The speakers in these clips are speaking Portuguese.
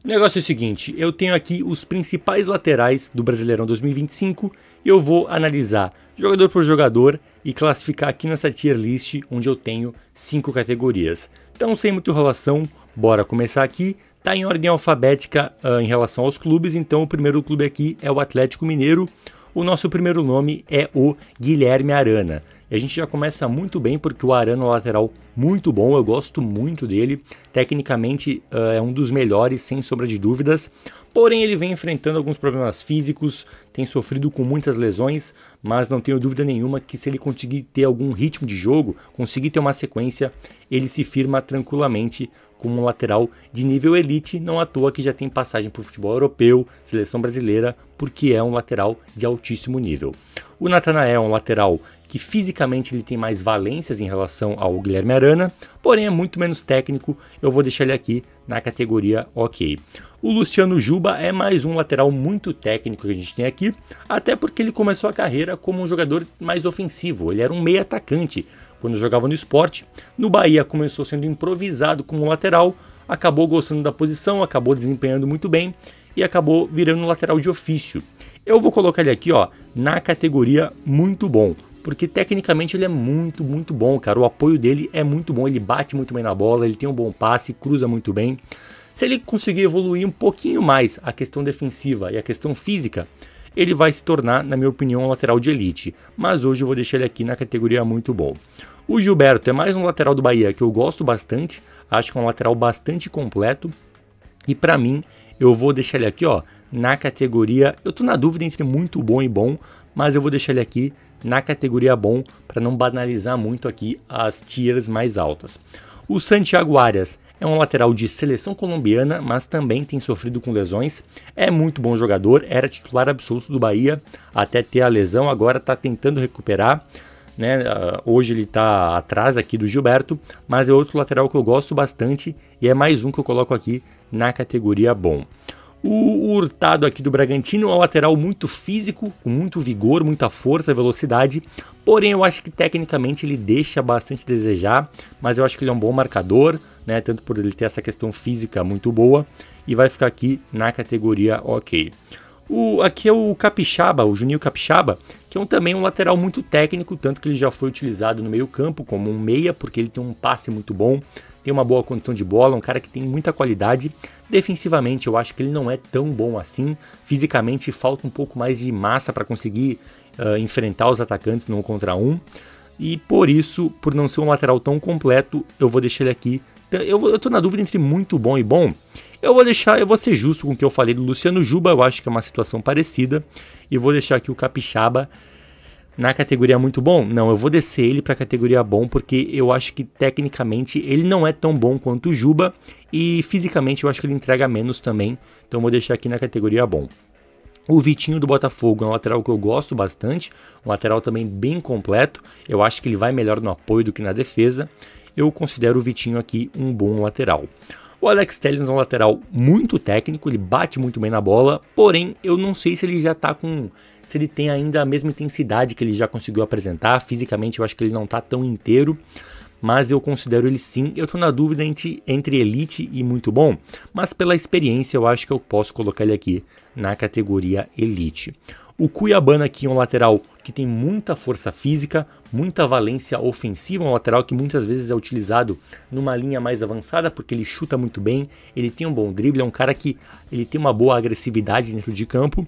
O negócio é o seguinte, eu tenho aqui os principais laterais do Brasileirão 2025 e eu vou analisar jogador por jogador e classificar aqui nessa tier list onde eu tenho 5 categorias. Então, sem muita enrolação, bora começar aqui. Tá em ordem alfabética em relação aos clubes, então o primeiro clube aqui é o Atlético Mineiro. O nosso primeiro nome é o Guilherme Arana. E a gente já começa muito bem porque o Arana é um lateral muito bom, eu gosto muito dele. Tecnicamente é um dos melhores, sem sombra de dúvidas. Porém ele vem enfrentando alguns problemas físicos, tem sofrido com muitas lesões, mas não tenho dúvida nenhuma que se ele conseguir ter algum ritmo de jogo, conseguir ter uma sequência, ele se firma tranquilamente como um lateral de nível elite, não à toa que já tem passagem por futebol europeu, seleção brasileira, porque é um lateral de altíssimo nível. O Natanael é um lateral que fisicamente ele tem mais valências em relação ao Guilherme Arana, porém é muito menos técnico, eu vou deixar ele aqui na categoria ok. O Luciano Juba é mais um lateral muito técnico que a gente tem aqui, até porque ele começou a carreira como um jogador mais ofensivo, ele era um meio atacante quando jogava no Sport. No Bahia começou sendo improvisado como lateral, acabou gostando da posição, acabou desempenhando muito bem e acabou virando um lateral de ofício. Eu vou colocar ele aqui na categoria muito bom, porque tecnicamente ele é muito bom, cara. O apoio dele é muito bom, ele bate muito bem na bola, ele tem um bom passe, cruza muito bem. Se ele conseguir evoluir um pouquinho mais a questão defensiva e a questão física, ele vai se tornar, na minha opinião, um lateral de elite. Mas hoje eu vou deixar ele aqui na categoria muito bom. O Gilberto é mais um lateral do Bahia que eu gosto bastante, acho que é um lateral bastante completo. E pra mim, eu vou deixar ele aqui na categoria, eu tô na dúvida entre muito bom e bom, mas eu vou deixar ele aqui na categoria bom para não banalizar muito aqui as tiers mais altas. O Santiago Arias é um lateral de seleção colombiana, mas também tem sofrido com lesões. É muito bom jogador, era titular absoluto do Bahia até ter a lesão, agora está tentando recuperar. Hoje ele está atrás aqui do Gilberto, mas é outro lateral que eu gosto bastante e é mais um que eu coloco aqui na categoria bom. O Hurtado aqui do Bragantino é um lateral muito físico, com muito vigor, muita força, velocidade, porém eu acho que tecnicamente ele deixa bastante a desejar, mas eu acho que ele é um bom marcador, tanto por ele ter essa questão física muito boa, e vai ficar aqui na categoria ok. Aqui é o Capixaba, o Juninho Capixaba, que é também um lateral muito técnico, tanto que ele já foi utilizado no meio campo como um meia, porque ele tem um passe muito bom, tem uma boa condição de bola, um cara que tem muita qualidade. Defensivamente eu acho que ele não é tão bom assim, fisicamente falta um pouco mais de massa para conseguir enfrentar os atacantes no 1 contra 1, e por isso, por não ser um lateral tão completo, eu vou deixar ele aqui. Eu tô na dúvida entre muito bom e bom. Eu vou ser justo com o que eu falei do Luciano Juba, eu acho que é uma situação parecida, e vou deixar aqui o Capixaba na categoria muito bom. Não, eu vou descer ele para a categoria bom, porque eu acho que tecnicamente ele não é tão bom quanto o Juba, e fisicamente eu acho que ele entrega menos também, então eu vou deixar aqui na categoria bom. O Vitinho do Botafogo é um lateral que eu gosto bastante, um lateral também bem completo, eu acho que ele vai melhor no apoio do que na defesa, eu considero o Vitinho aqui um bom lateral. O Alex Telles é um lateral muito técnico, ele bate muito bem na bola, porém eu não sei se ele já tá se ele tem ainda a mesma intensidade que ele já conseguiu apresentar. Fisicamente eu acho que ele não tá tão inteiro, mas eu considero ele sim. Eu tô na dúvida entre elite e muito bom, mas pela experiência eu acho que eu posso colocar ele aqui na categoria elite. O Cuiabana aqui é um lateral que tem muita força física, muita valência ofensiva, um lateral que muitas vezes é utilizado numa linha mais avançada porque ele chuta muito bem, ele tem um bom drible, é um cara que ele tem uma boa agressividade dentro de campo.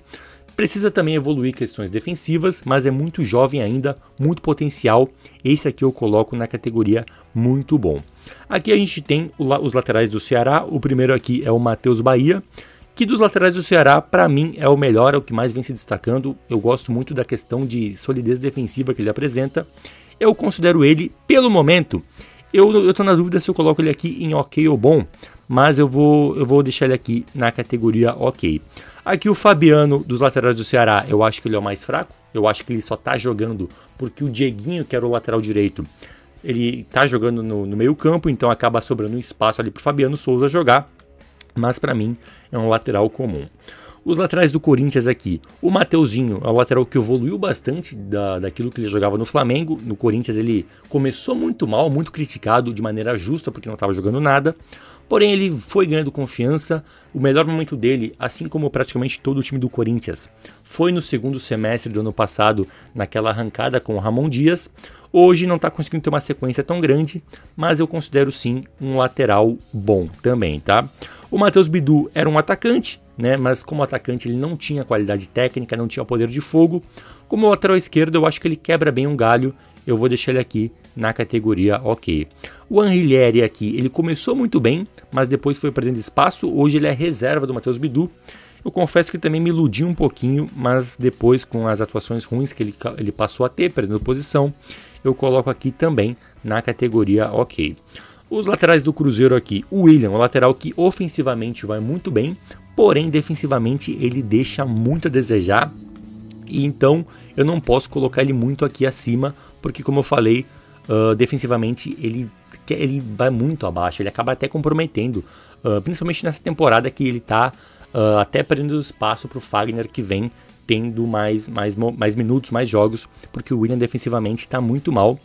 Precisa também evoluir questões defensivas, mas é muito jovem ainda, muito potencial. Esse aqui eu coloco na categoria muito bom. Aqui a gente tem os laterais do Ceará, o primeiro aqui é o Matheus Bahia, que dos laterais do Ceará, para mim, é o melhor, é o que mais vem se destacando. Eu gosto muito da questão de solidez defensiva que ele apresenta. Eu considero ele, pelo momento, eu tô na dúvida se eu coloco ele aqui em ok ou bom, mas eu vou deixar ele aqui na categoria ok. Aqui o Fabiano dos laterais do Ceará, eu acho que ele é o mais fraco. Eu acho que ele só tá jogando porque o Dieguinho, que era o lateral direito, ele tá jogando no meio campo, então acaba sobrando um espaço ali pro Fabiano Souza jogar. Mas para mim é um lateral comum. Os laterais do Corinthians aqui, o Mateuzinho é um lateral que evoluiu bastante daquilo que ele jogava no Flamengo. No Corinthians ele começou muito mal, muito criticado de maneira justa porque não estava jogando nada. Porém, ele foi ganhando confiança. O melhor momento dele, assim como praticamente todo o time do Corinthians, foi no segundo semestre do ano passado, naquela arrancada com o Ramon Dias. Hoje não está conseguindo ter uma sequência tão grande, mas eu considero sim um lateral bom também, tá? O Matheus Bidu era um atacante, né? Mas como atacante ele não tinha qualidade técnica, não tinha poder de fogo. Como lateral esquerdo, eu acho que ele quebra bem um galho. Eu vou deixar ele aqui na categoria ok. O Anriglieri aqui, ele começou muito bem, mas depois foi perdendo espaço. Hoje ele é reserva do Matheus Bidu. Eu confesso que também me iludi um pouquinho, mas depois com as atuações ruins que ele passou a ter, perdendo posição, eu coloco aqui também na categoria ok. Os laterais do Cruzeiro aqui, o William, o lateral que ofensivamente vai muito bem, porém defensivamente ele deixa muito a desejar. E então eu não posso colocar ele muito aqui acima, porque como eu falei, defensivamente ele vai muito abaixo, ele acaba até comprometendo, principalmente nessa temporada que ele está até perdendo espaço para o Fagner, que vem tendo mais minutos, mais jogos, porque o William defensivamente está muito mal.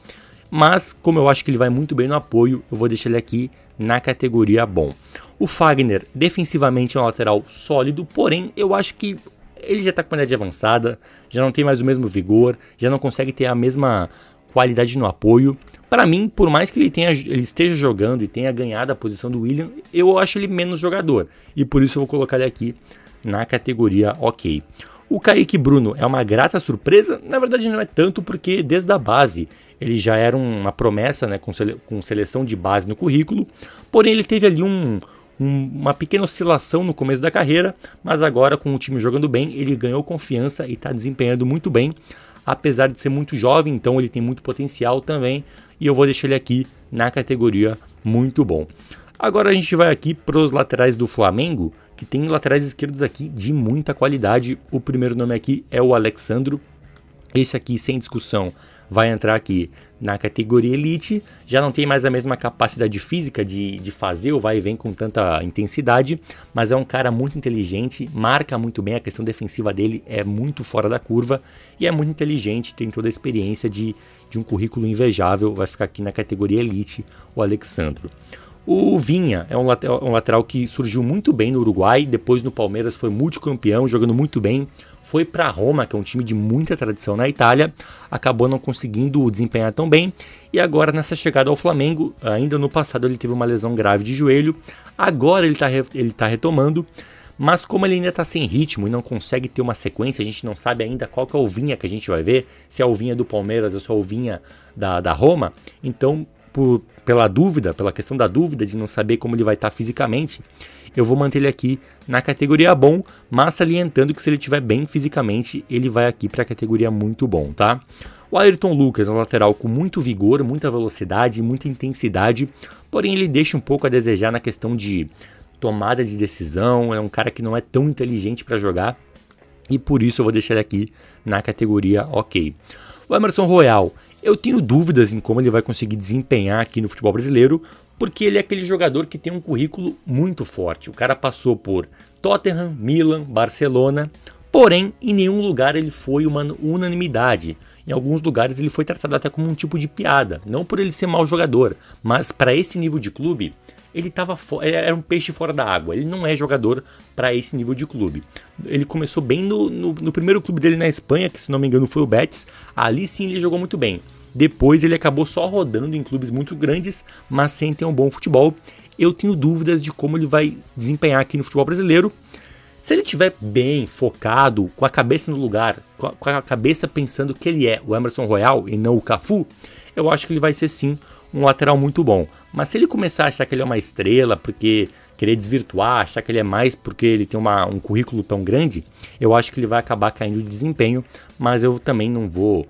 Mas como eu acho que ele vai muito bem no apoio, eu vou deixar ele aqui na categoria bom. O Fagner defensivamente é um lateral sólido, porém eu acho que ele já está com uma idade avançada, já não tem mais o mesmo vigor, já não consegue ter a mesma qualidade no apoio. Para mim, por mais que ele esteja jogando e tenha ganhado a posição do William, eu acho ele menos jogador. E por isso eu vou colocar ele aqui na categoria ok. O Kaique Bruno é uma grata surpresa, na verdade não é tanto porque desde a base ele já era uma promessa, né, com seleção de base no currículo, porém ele teve ali uma pequena oscilação no começo da carreira, mas agora com o time jogando bem, ele ganhou confiança e está desempenhando muito bem, apesar de ser muito jovem, então ele tem muito potencial também, e eu vou deixar ele aqui na categoria muito bom. Agora a gente vai aqui para os laterais do Flamengo, que tem laterais esquerdos aqui de muita qualidade. O primeiro nome aqui é o Alexandro. Esse aqui, sem discussão, vai entrar aqui na categoria Elite. Já não tem mais a mesma capacidade física de fazer o vai e vem com tanta intensidade, mas é um cara muito inteligente, marca muito bem, a questão defensiva dele é muito fora da curva e é muito inteligente, tem toda a experiência de um currículo invejável. Vai ficar aqui na categoria Elite, o Alexandro. O Vinha é um lateral que surgiu muito bem no Uruguai, depois no Palmeiras foi multicampeão, jogando muito bem. Foi para a Roma, que é um time de muita tradição na Itália, acabou não conseguindo desempenhar tão bem. E agora nessa chegada ao Flamengo, ainda no passado ele teve uma lesão grave de joelho, agora ele tá retomando. Mas como ele ainda está sem ritmo e não consegue ter uma sequência, a gente não sabe ainda qual que é o Vinha que a gente vai ver, se é o Vinha do Palmeiras ou se é o Vinha da Roma. Então, pela questão da dúvida de não saber como ele vai estar fisicamente, eu vou manter ele aqui na categoria bom, mas salientando que se ele estiver bem fisicamente, ele vai aqui para a categoria muito bom, tá? O Ayrton Lucas é um lateral com muito vigor, muita velocidade, muita intensidade, porém ele deixa um pouco a desejar na questão de tomada de decisão, é um cara que não é tão inteligente para jogar, e por isso eu vou deixar ele aqui na categoria ok. O Emerson Royal, eu tenho dúvidas em como ele vai conseguir desempenhar aqui no futebol brasileiro, porque ele é aquele jogador que tem um currículo muito forte. O cara passou por Tottenham, Milan, Barcelona, porém em nenhum lugar ele foi uma unanimidade. Em alguns lugares ele foi tratado até como um tipo de piada, não por ele ser mau jogador, mas para esse nível de clube, ele era um peixe fora da água, ele não é jogador para esse nível de clube. Ele começou bem no primeiro clube dele na Espanha, que se não me engano foi o Betis, ali sim ele jogou muito bem. Depois ele acabou só rodando em clubes muito grandes, mas sem ter um bom futebol. Eu tenho dúvidas de como ele vai desempenhar aqui no futebol brasileiro. Se ele estiver bem, focado, com a cabeça no lugar, com a cabeça pensando que ele é o Emerson Royal e não o Cafu, eu acho que ele vai ser sim um lateral muito bom. Mas se ele começar a achar que ele é uma estrela, porque querer desvirtuar, achar que ele é mais porque ele tem um currículo tão grande, eu acho que ele vai acabar caindo de desempenho, mas eu também não vou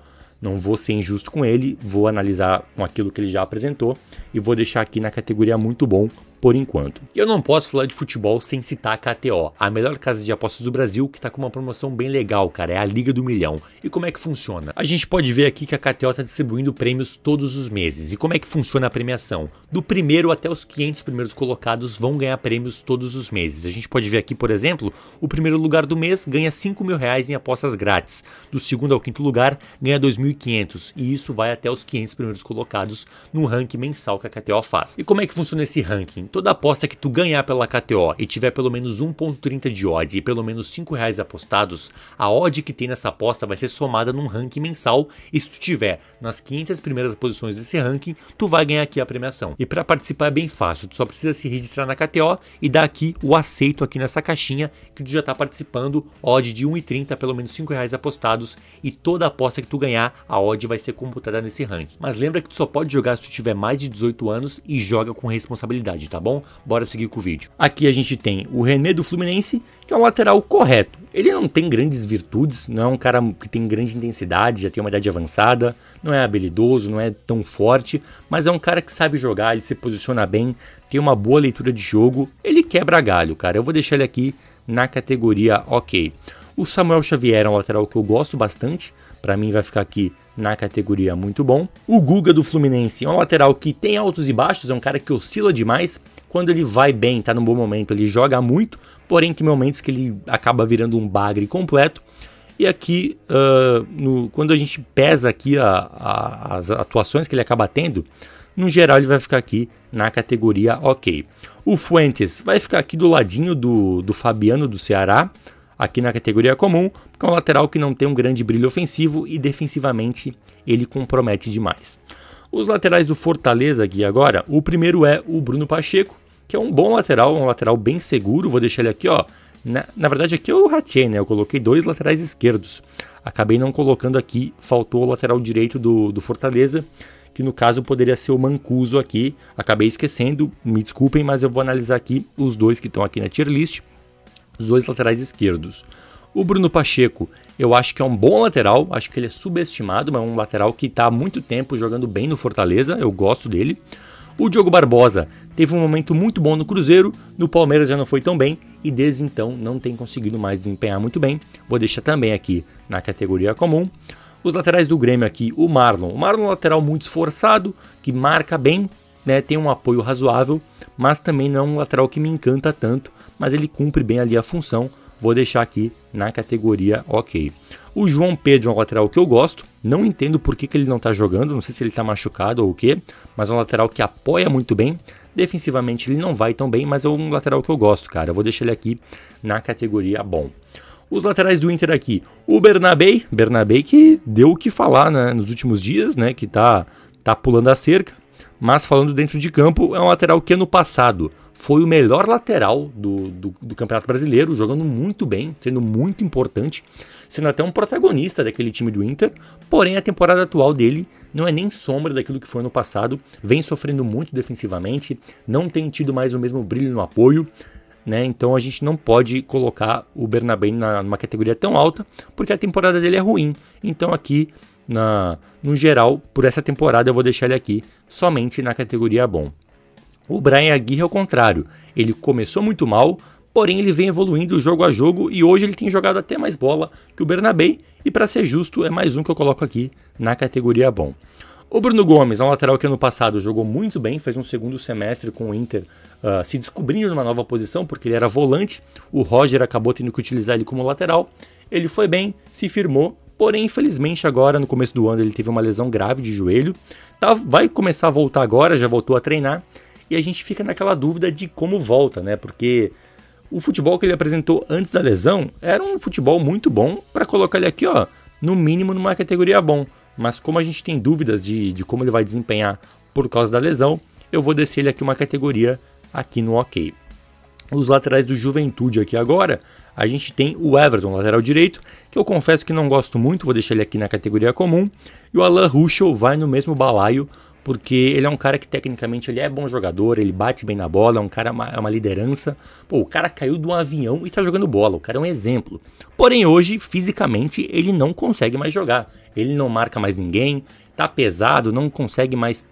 ser injusto com ele, vou analisar com aquilo que ele já apresentou e vou deixar aqui na categoria muito bom por enquanto. Eu não posso falar de futebol sem citar a KTO, a melhor casa de apostas do Brasil, que tá com uma promoção bem legal, cara, é a Liga do Milhão. E como é que funciona? A gente pode ver aqui que a KTO tá distribuindo prêmios todos os meses. E como é que funciona a premiação? Do primeiro até os 500 primeiros colocados vão ganhar prêmios todos os meses. A gente pode ver aqui, por exemplo, o primeiro lugar do mês ganha R$5.000 em apostas grátis. Do segundo ao quinto lugar ganha R$2.500. E isso vai até os 500 primeiros colocados no ranking mensal que a KTO faz. E como é que funciona esse ranking? toda aposta que tu ganhar pela KTO e tiver pelo menos 1.30 de odd e pelo menos R$5 apostados, a odd que tem nessa aposta vai ser somada num ranking mensal e se tu tiver nas 500 primeiras posições desse ranking, tu vai ganhar aqui a premiação. E para participar é bem fácil, tu só precisa se registrar na KTO e dar aqui o aceito aqui nessa caixinha que tu já tá participando, odd de 1,30, pelo menos R$5 apostados e toda aposta que tu ganhar, a odd vai ser computada nesse ranking. Mas lembra que tu só pode jogar se tu tiver mais de 18 anos e joga com responsabilidade, tá bom? Bora seguir com o vídeo. Aqui a gente tem o René do Fluminense, que é um lateral correto. Ele não tem grandes virtudes, não é um cara que tem grande intensidade, já tem uma idade avançada, não é habilidoso, não é tão forte, mas é um cara que sabe jogar, ele se posiciona bem, tem uma boa leitura de jogo, ele quebra galho, cara. Eu vou deixar ele aqui na categoria ok. O Samuel Xavier é um lateral que eu gosto bastante, para mim vai ficar aqui na categoria muito bom. O Guga do Fluminense é um lateral que tem altos e baixos, é um cara que oscila demais. Quando ele vai bem, tá num bom momento, ele joga muito, porém tem momentos que ele acaba virando um bagre completo. E aqui, quando a gente pesa aqui as atuações que ele acaba tendo, no geral ele vai ficar aqui na categoria ok. O Fuentes vai ficar aqui do ladinho do Fabiano do Ceará, aqui na categoria comum, porque é um lateral que não tem um grande brilho ofensivo e defensivamente ele compromete demais. Os laterais do Fortaleza aqui agora, o primeiro é o Bruno Pacheco, que é um bom lateral, um lateral bem seguro, vou deixar ele aqui, ó. Na verdade aqui eu ratei, né, eu coloquei dois laterais esquerdos, acabei não colocando aqui, faltou o lateral direito do Fortaleza, que no caso poderia ser o Mancuso aqui, acabei esquecendo, me desculpem, mas eu vou analisar aqui os dois que estão aqui na tier list, os dois laterais esquerdos. O Bruno Pacheco, eu acho que é um bom lateral, acho que ele é subestimado, mas é um lateral que está há muito tempo jogando bem no Fortaleza, eu gosto dele. O Diogo Barbosa teve um momento muito bom no Cruzeiro, no Palmeiras já não foi tão bem e desde então não tem conseguido mais desempenhar muito bem, vou deixar também aqui na categoria comum. Os laterais do Grêmio aqui, o Marlon é um lateral muito esforçado, que marca bem, né, tem um apoio razoável, mas também não é um lateral que me encanta tanto, mas ele cumpre bem ali a função, vou deixar aqui na categoria ok. O João Pedro é um lateral que eu gosto, não entendo por que ele não está jogando, não sei se ele está machucado ou o que, mas é um lateral que apoia muito bem, defensivamente ele não vai tão bem, mas é um lateral que eu gosto, cara, eu vou deixar ele aqui na categoria bom. Os laterais do Inter aqui, o Bernabé que deu o que falar, né, nos últimos dias, né, que tá pulando a cerca, mas falando dentro de campo, é um lateral que ano passado foi o melhor lateral do Campeonato Brasileiro, jogando muito bem, sendo muito importante, sendo até um protagonista daquele time do Inter, porém a temporada atual dele não é nem sombra daquilo que foi ano passado, vem sofrendo muito defensivamente, não tem tido mais o mesmo brilho no apoio, né? Então a gente não pode colocar o Bernabé numa categoria tão alta, porque a temporada dele é ruim, então aqui no geral, por essa temporada eu vou deixar ele aqui somente na categoria bom. O Brian Aguirre é o contrário, ele começou muito mal, porém ele vem evoluindo jogo a jogo e hoje ele tem jogado até mais bola que o Bernabé e para ser justo é mais um que eu coloco aqui na categoria bom. O Bruno Gomes é um lateral que ano passado jogou muito bem, fez um segundo semestre com o Inter se descobrindo numa nova posição porque ele era volante, o Roger acabou tendo que utilizar ele como lateral, ele foi bem, se firmou, porém infelizmente agora no começo do ano ele teve uma lesão grave de joelho, vai começar a voltar agora, já voltou a treinar, e a gente fica naquela dúvida de como volta, né? Porque o futebol que ele apresentou antes da lesão era um futebol muito bom para colocar ele aqui, ó, no mínimo numa categoria bom. Mas como a gente tem dúvidas de como ele vai desempenhar por causa da lesão, eu vou descer ele aqui uma categoria aqui no ok. Os laterais do Juventude aqui agora, a gente tem o Everton, lateral direito, que eu confesso que não gosto muito, vou deixar ele aqui na categoria comum. E o Alan Ruschel vai no mesmo balaio, porque ele é um cara que tecnicamente ele é bom jogador, ele bate bem na bola, é uma liderança. Pô, o cara caiu de um avião e tá jogando bola, o cara é um exemplo. Porém hoje, fisicamente, ele não consegue mais jogar. Ele não marca mais ninguém, tá pesado, não consegue mais...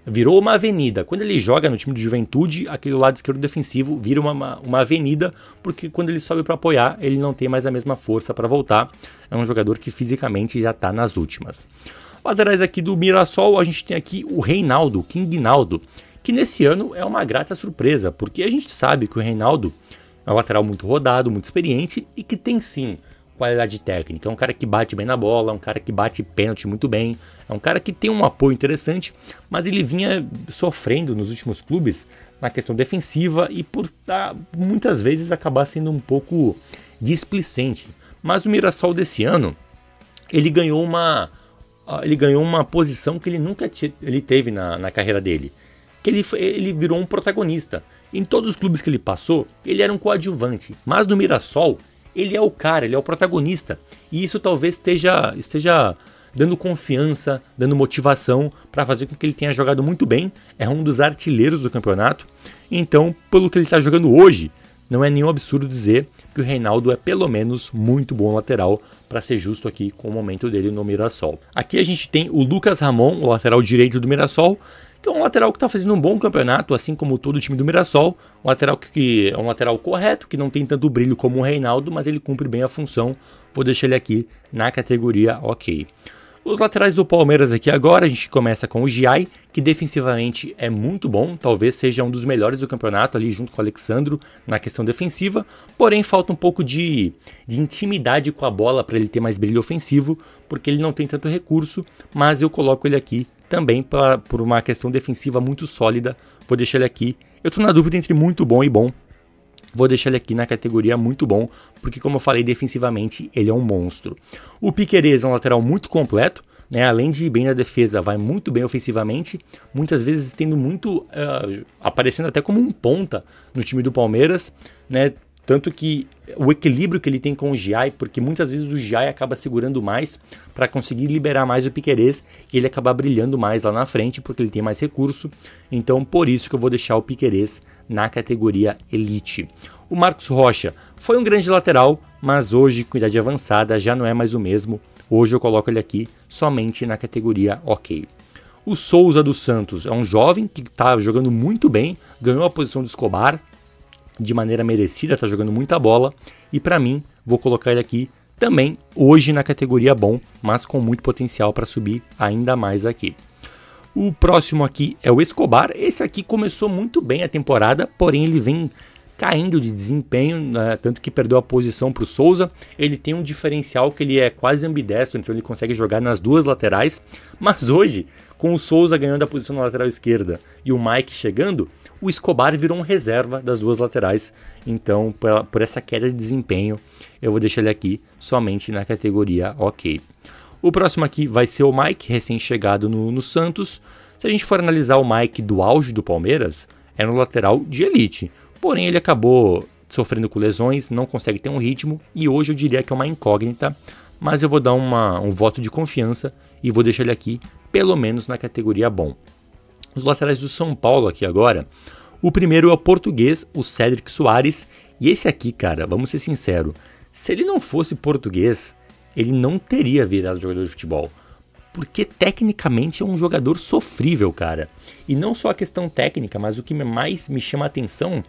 virou uma avenida. Quando ele joga no time de Juventude, aquele lado esquerdo defensivo vira uma avenida, porque quando ele sobe para apoiar, ele não tem mais a mesma força para voltar. É um jogador que fisicamente já tá nas últimas. Laterais aqui do Mirassol, a gente tem aqui o Reinaldo, King Naldo, que nesse ano é uma grata surpresa, porque a gente sabe que o Reinaldo é um lateral muito rodado, muito experiente e que tem sim qualidade técnica. É um cara que bate bem na bola, é um cara que bate pênalti muito bem, é um cara que tem um apoio interessante, mas ele vinha sofrendo nos últimos clubes na questão defensiva e por muitas vezes acabar sendo um pouco displicente. Mas o Mirassol desse ano, ele ganhou uma posição que ele nunca ele teve na carreira dele, que ele virou um protagonista. Em todos os clubes que ele passou, ele era um coadjuvante, mas no Mirassol, ele é o cara, ele é o protagonista, e isso talvez esteja dando confiança, dando motivação para fazer com que ele tenha jogado muito bem. É um dos artilheiros do campeonato, então pelo que ele está jogando hoje, não é nenhum absurdo dizer que o Reinaldo é pelo menos muito bom lateral, para ser justo aqui com o momento dele no Mirassol. Aqui a gente tem o Lucas Ramon, o lateral direito do Mirassol, que é um lateral que está fazendo um bom campeonato, assim como todo o time do Mirassol. Um lateral que é um lateral correto, que não tem tanto brilho como o Reinaldo, mas ele cumpre bem a função. Vou deixar ele aqui na categoria ok. Os laterais do Palmeiras aqui agora, a gente começa com o Giai, que defensivamente é muito bom, talvez seja um dos melhores do campeonato ali junto com o Alexandro na questão defensiva, porém falta um pouco de intimidade com a bola para ele ter mais brilho ofensivo, porque ele não tem tanto recurso, mas eu coloco ele aqui também por uma questão defensiva muito sólida, vou deixar ele aqui. Eu estou na dúvida entre muito bom e bom. Vou deixar ele aqui na categoria muito bom, porque como eu falei, defensivamente ele é um monstro. O Piquerez é um lateral muito completo, né? Além de ir bem na defesa, vai muito bem ofensivamente, muitas vezes aparecendo até como um ponta no time do Palmeiras, né? Tanto que o equilíbrio que ele tem com o Giai, porque muitas vezes o Giai acaba segurando mais para conseguir liberar mais o Piquerez e ele acaba brilhando mais lá na frente porque ele tem mais recurso. Então por isso que eu vou deixar o Piquerez na categoria Elite. O Marcos Rocha foi um grande lateral, mas hoje com idade avançada já não é mais o mesmo. Hoje eu coloco ele aqui somente na categoria ok. O Souza dos Santos é um jovem que está jogando muito bem, ganhou a posição do Escobar de maneira merecida, tá jogando muita bola, e para mim vou colocar ele aqui também hoje na categoria bom, mas com muito potencial para subir ainda mais aqui. O próximo aqui é o Escobar. Esse aqui começou muito bem a temporada, porém ele vem caindo de desempenho, né? Tanto que perdeu a posição para o Souza. Ele tem um diferencial que ele é quase ambidestro, então ele consegue jogar nas duas laterais, mas hoje, com o Souza ganhando a posição na lateral esquerda e o Mike chegando, o Escobar virou um reserva das duas laterais, então por essa queda de desempenho eu vou deixar ele aqui somente na categoria ok. O próximo aqui vai ser o Mike, recém-chegado no Santos. Se a gente for analisar o Mike do auge do Palmeiras, é no lateral de elite, porém ele acabou sofrendo com lesões, não consegue ter um ritmo e hoje eu diria que é uma incógnita, mas eu vou dar um voto de confiança e vou deixar ele aqui pelo menos na categoria bom. Os laterais do São Paulo aqui agora, o primeiro é o português, o Cédric Soares, e esse aqui, cara, vamos ser sinceros, se ele não fosse português, ele não teria virado jogador de futebol, porque tecnicamente é um jogador sofrível, cara, e não só a questão técnica, mas o que mais me chama a atenção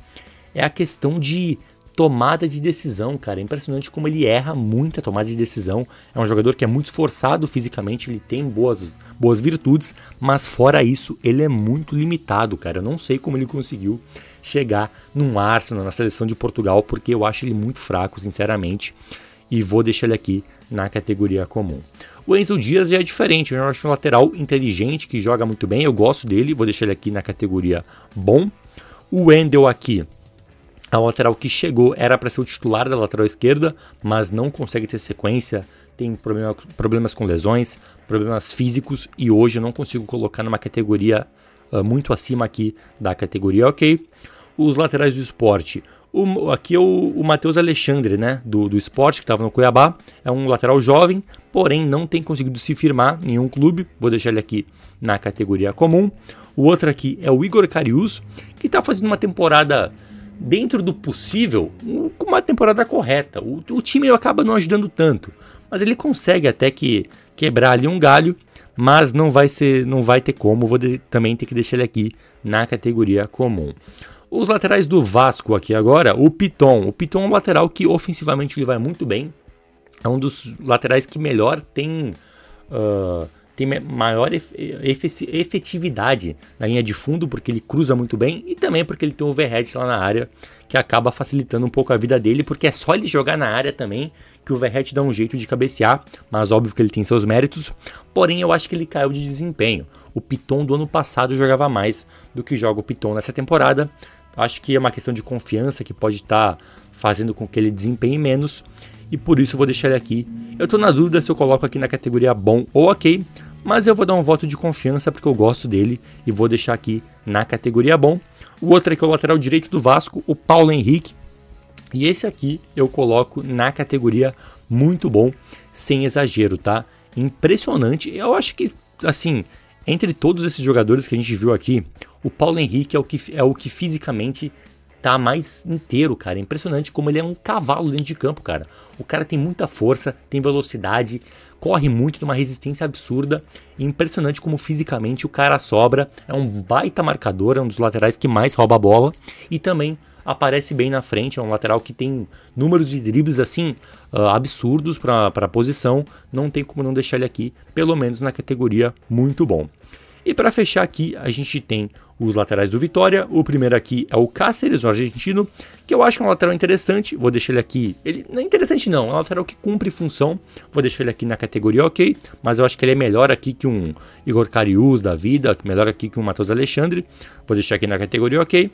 é a questão de tomada de decisão, cara, é impressionante como ele erra muita tomada de decisão, é um jogador que é muito esforçado fisicamente, ele tem boas virtudes, mas fora isso, ele é muito limitado, cara, eu não sei como ele conseguiu chegar num Arsenal, na seleção de Portugal, porque eu acho ele muito fraco, sinceramente, e vou deixar ele aqui na categoria comum. O Enzo Dias já é diferente, eu acho um lateral inteligente, que joga muito bem, eu gosto dele, vou deixar ele aqui na categoria bom. O Wendel aqui, a lateral que chegou era para ser o titular da lateral esquerda, mas não consegue ter sequência, tem problemas com lesões, problemas físicos e hoje eu não consigo colocar numa categoria muito acima aqui da categoria ok. Os laterais do Sport, aqui é o Matheus Alexandre, né, do Sport, que estava no Cuiabá, é um lateral jovem, porém não tem conseguido se firmar em nenhum clube, vou deixar ele aqui na categoria comum. O outro aqui é o Igor Carius, que está fazendo uma temporada dentro do possível, com uma temporada correta. O time acaba não ajudando tanto, mas ele consegue até que quebrar ali um galho, mas não vai ter como, vou também ter que deixar ele aqui na categoria comum. Os laterais do Vasco aqui agora, o Piton é um lateral que ofensivamente ele vai muito bem, é um dos laterais que melhor tem maior efetividade na linha de fundo, porque ele cruza muito bem e também porque ele tem um overhead lá na área que acaba facilitando um pouco a vida dele, porque é só ele jogar na área também que o overhead dá um jeito de cabecear, mas óbvio que ele tem seus méritos, porém eu acho que ele caiu de desempenho. o Piton do ano passado jogava mais do que joga o Piton nessa temporada. Acho que é uma questão de confiança que pode estar fazendo com que ele desempenhe menos, e por isso eu vou deixar ele aqui. Eu tô na dúvida se eu coloco aqui na categoria bom ou ok, mas eu vou dar um voto de confiança porque eu gosto dele e vou deixar aqui na categoria bom. O outro aqui é o lateral direito do Vasco, o Paulo Henrique, e esse aqui eu coloco na categoria muito bom, sem exagero, tá? Impressionante. Eu acho que, assim, entre todos esses jogadores que a gente viu aqui, o Paulo Henrique é o que fisicamente tá mais inteiro, cara. É impressionante como ele é um cavalo dentro de campo, cara. O cara tem muita força, tem velocidade, corre muito, tem uma resistência absurda. E impressionante como fisicamente o cara sobra. É um baita marcador, é um dos laterais que mais rouba a bola. E também aparece bem na frente, é um lateral que tem números de dribles assim absurdos para a posição. Não tem como não deixar ele aqui, pelo menos na categoria muito bom. E para fechar aqui, a gente tem os laterais do Vitória. O primeiro aqui é o Cáceres, o argentino, que eu acho que é um lateral interessante. Vou deixar ele aqui. Ele não é interessante não, é um lateral que cumpre função. Vou deixar ele aqui na categoria ok, mas eu acho que ele é melhor aqui que um Igor Cariús da vida, melhor aqui que um Matheus Alexandre. Vou deixar aqui na categoria ok.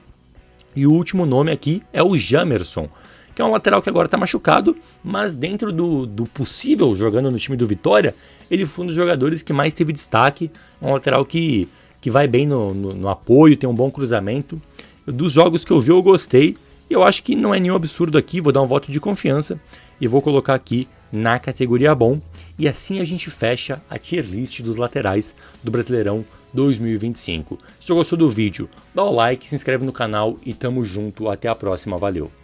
E o último nome aqui é o Jamerson, que é um lateral que agora está machucado, mas dentro do possível jogando no time do Vitória, ele foi um dos jogadores que mais teve destaque. É um lateral que vai bem no apoio, tem um bom cruzamento. Dos jogos que eu vi eu gostei, e eu acho que não é nenhum absurdo aqui, vou dar um voto de confiança e vou colocar aqui na categoria bom. E assim a gente fecha a tier list dos laterais do Brasileirão 2025. Se você gostou do vídeo, dá o like, se inscreve no canal e tamo junto, até a próxima, valeu!